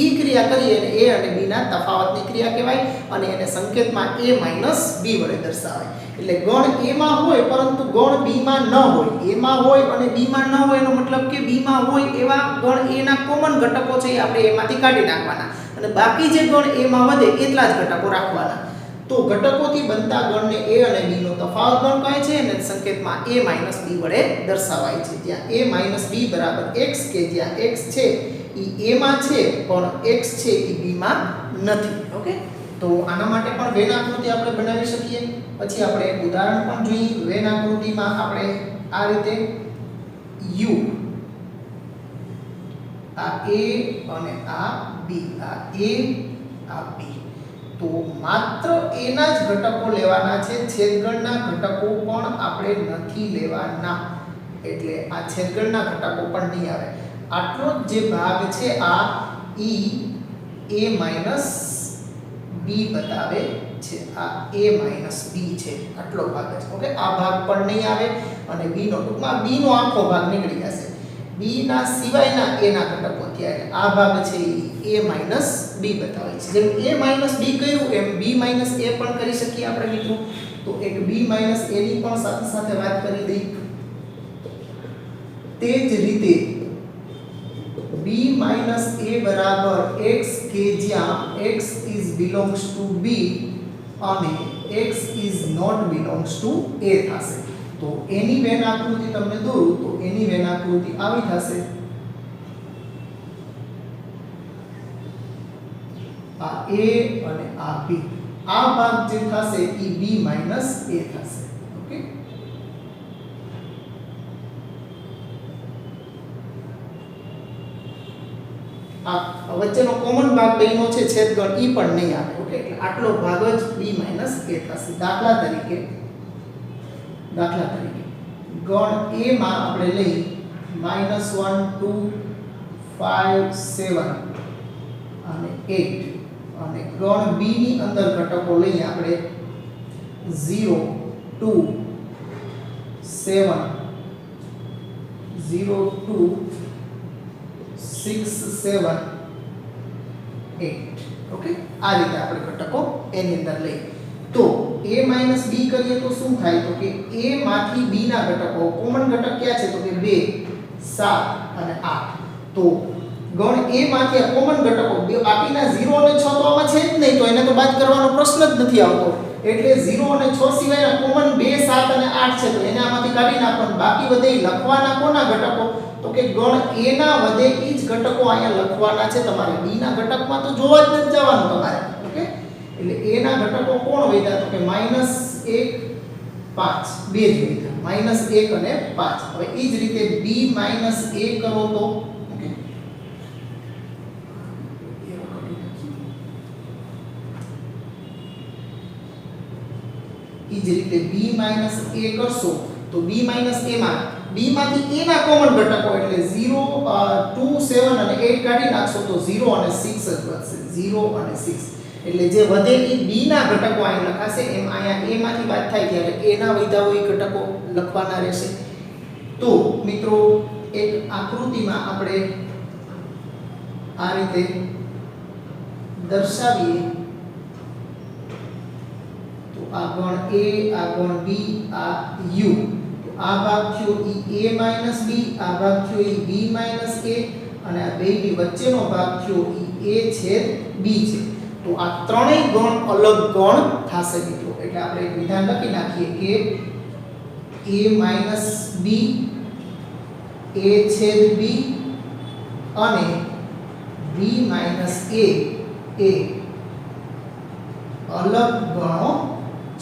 ઈ ક્રિયા કરીએ અને એ અને બી ના તફાવતની ક્રિયા કહેવાય, અને એને સંકેતમાં a - b વડે દર્શાવાય. એટલે ગણ a માં હોય પરંતુ ગણ b માં ન હોય, a માં હોય અને b માં ન હોય, એનો મતલબ કે b માં હોય એવા ગણ a ના કોમન ઘટકો છે એ આપણે એમાંથી કાઢી નાખવાના, અને બાકી જે ગણ a માં વધે એટલા જ ઘટકો રાખવાના. તો ઘટકોથી બનતા ગણને a અને b નો તફાવત ગણ કહે છે, અને સંકેતમાં a - b વડે દર્શાવાય છે. જ્યાં a - b બરાબર x, કે જ્યાં x છે એ a માં છે પણ x છે એ b માં નથી. ઓકે, તો આના માટે પણ વેન આકૃતિ આપણે બનાવી શકીએ. પછી આપણે એક ઉદાહરણ પણ જોઈએ. વેન આકૃતિમાં આપણે આ રીતે u, આ a અને આ b, આ a આ b, તો માત્ર a ના જ ઘટકો લેવાના છે, છેદગણના ઘટકો પણ આપણે નથી લેવાના. એટલે આ છેદગણના ઘટકો પણ નહીં આવે. આટલો જે ભાગ છે આ a - b બતાવે છે, આ a - b છે, આટલો ભાગ છે. ઓકે, આ ભાગ પણ નહીં આવે, અને b નો ટૂંકમાં b નો આખો ભાગ નીકળી જશે. b ના સિવાયના a ના ઘટકો થયા, એટલે આ ભાગ છે એ a - b બતાવે છે. જેમ a - b કર્યું એમ b - a પણ કરી શકીએ આપણે મિત્રો. તો એક b - a ની પણ સાથે સાથે વાત કરી દઈએ. તે જ રીતે b - a બરાબર x, કે જ્યાં x is belongs to b અને x is not belongs to a થશે. તો એની વેન આકૃતિ તમને દોરું તો એની વેન આકૃતિ આવી થશે. આ a અને આ b, આ ભાગ જે થશે એ b - a થશે. ઓકે, આ વચ્ચેનો કોમન ભાગ બેનો છે છેદગણ ઈ પણ નહીં આવે. ઓકે, એટલે આટલો ભાગ જ b - a થશે. દાખલા તરીકે ગણ a માં આપણે લઈ -1 2 5 7 અને 8, અને ગણ b ની અંદર ઘટકો લઈએ આપણે 0 2 7 0 2 6 7 8. ઓકે, આ રીતે આપણે ઘટકો એની અંદર લઈએ. તો a - b કરીએ તો શું થાય? તો કે a માંથી b ના ઘટકો, કોમન ઘટક ક્યાં છે? તો કે 2 7 અને 8. તો ગણ a માંથી આ કોમન ઘટકો બાકીના 0 અને 6 તો આમાં છે જ નહીં, તો એને તો બાદ કરવાનો પ્રશ્ન જ નથી આવતો. એટલે 0 અને 6 સિવાયના કોમન 2 7 અને 8 છે, તો એને આમાંથી કાઢી નાખવાનું. બાકી વધે લખવાના કોના ઘટકો? તો કે ગણ a ના વધે એ જ ઘટકો અહીંયા લખવાના છે તમારે. b ના ઘટકમાં તો જોવા જ નથી જવાનું તમારે. ઓકે, એટલે a ના ઘટકો કોણ વધ્યા? તો કે -1 5, બે જ વધ્યા, -1 અને 5. હવે એ જ રીતે b - a કરો તો ઓકે, એ જ રીતે b - a કરશો તો b - a માં b માંથી a ના કોમન ઘટકો એટલે 0 2 7 અને 8 કાઢી નાખશો તો 0 અને 6 જ વધશે. 0 અને 6 એટલે જે વધે એ b ના ઘટકો અહીં લખાશે. એમ અહીંયા a માંથી બાદ થાય ત્યારે a ના વધ્યા હોય ઘટકો લખવાના રહેશે. તો મિત્રો એક આકૃતિમાં આપણે આ રીતે દર્શાવીએ તો આ ગણ a, આ ગણ b, આ u, આ ભાગ થયો ઈ a - b, આ ભાગ થયો ઈ b - a, અને આ બેની વચ્ચેનો ભાગ થયો ઈ a છેદ b છે. તો આ ત્રણેય ગણ અલગ ગણ થશે મિત્રો. એટલે આપણે એક વિધાન લખી નાખીએ કે a - b, a છેદ b અને b - a એ અલગ ગણો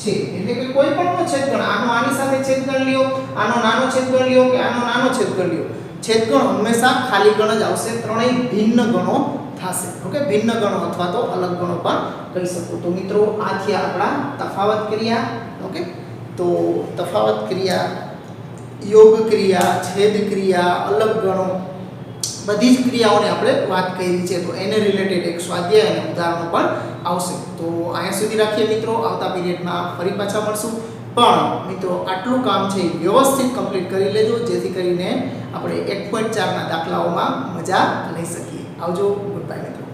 છે એટલે કે કોઈ પણનો છેદગણ આનો આની સાથે છેદગણ લ્યો, આનો નાનો છેદગણ લ્યો કે આનો નાનો છેદગણ લ્યો, છેદગણ હંમેશા ખાલી ગણ જ આવશે, ત્રણેય ભિન્ન ગણો થશે. ઓકે, ભિન્ન ગણો અથવા તો અલગ ગણો પણ કહી શકો. તો મિત્રો આ થયા આપણા તફાવત ક્રિયા. ઓકે, તો તફાવત ક્રિયા, યોગ ક્રિયા, છેદ ક્રિયા, અલગ ગણો, બધી જ ક્રિયાઓને આપણે વાત કરી છે. તો એને રિલેટેડ એક સ્વાધ્યાય અને ઉદાહરણો પણ આવશે. તો અહીંયા સુધી રાખીએ મિત્રો, આવતા પીરિયડમાં ફરી પાછા મળશું. પણ મિત્રો આટલું કામ છે વ્યવસ્થિત કમ્પ્લીટ કરી લેજો, જેથી કરીને આપણે 1.4 ના દાખલાઓમાં મજા લઈ શકીએ. આવજો, ગુડ બાય મિત્રો.